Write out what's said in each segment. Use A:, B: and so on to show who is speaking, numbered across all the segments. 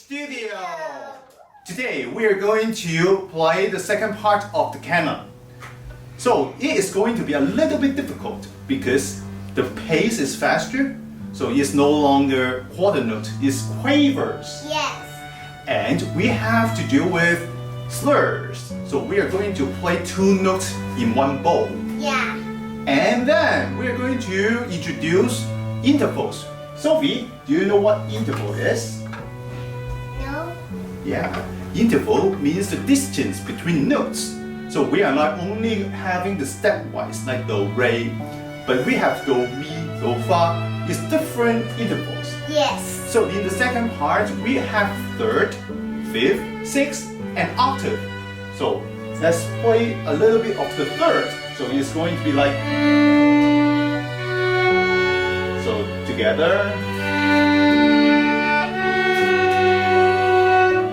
A: Studio! Today we are going to play the second part of the Canon. So it is going to be a little bit difficult because the pace is faster, so it's no longer quarter note, it's quavers.
B: Yes.
A: And we have to deal with slurs. So we are going to play two notes in one bowl.
B: Yeah.
A: And then we are going to introduce intervals. Sophie, do you know what interval is?
B: No.
A: Yeah, interval means the distance between notes. So we are not only having the stepwise like do, re, but we have do, mi, do, fa. It's different intervals.
B: Yes.
A: So in the second part, we have third, fifth, sixth, and octave. So let's play a little bit of the third. So it's going to be like, so together.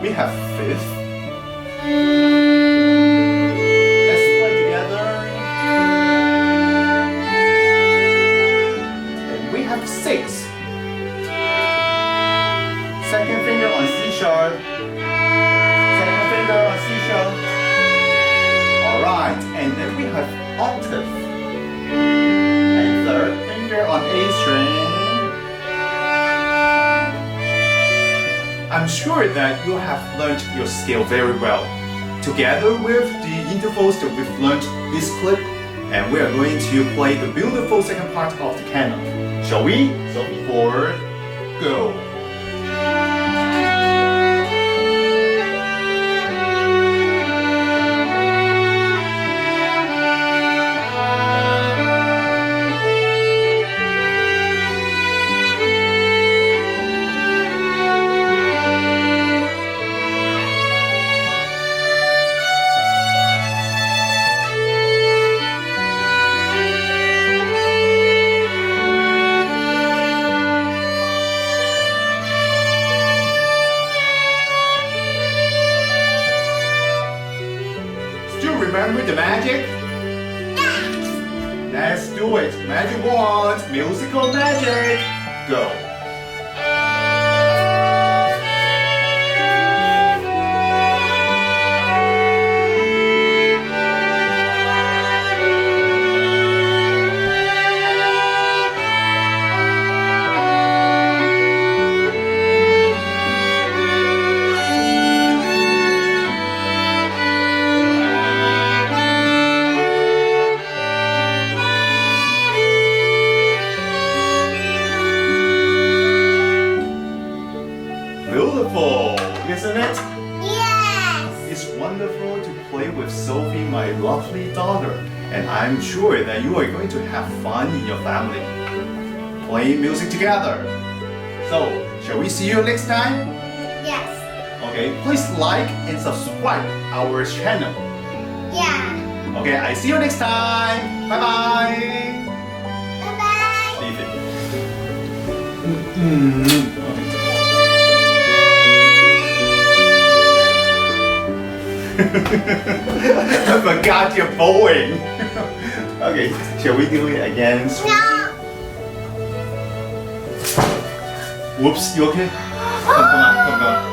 A: We have fifth. Let's play together. And we have sixth. Second finger on C sharp. Second finger on C sharp. Alright, and then we have octave. And third finger on A string. I'm sure that you have learned your scale very well. Together with the intervals that we've learned this clip, and we are going to play the beautiful second part of the Canon. Shall we? So before, go. Remember the magic?
B: Yes.
A: Let's do it. Magic wand, musical magic. Go. Beautiful, isn't it?
B: Yes.
A: It's wonderful to play with Sophie, my lovely daughter. And I'm sure that you are going to have fun in your family, playing music together. So, shall we see you next time?
B: Yes.
A: Okay, please like and subscribe our channel.
B: Yeah.
A: Okay, I see you next time. Bye bye.
B: Bye-bye.
A: Leave it. I forgot your bowing. Okay, shall we do it again?
B: No.
A: Whoops, you okay? Come on.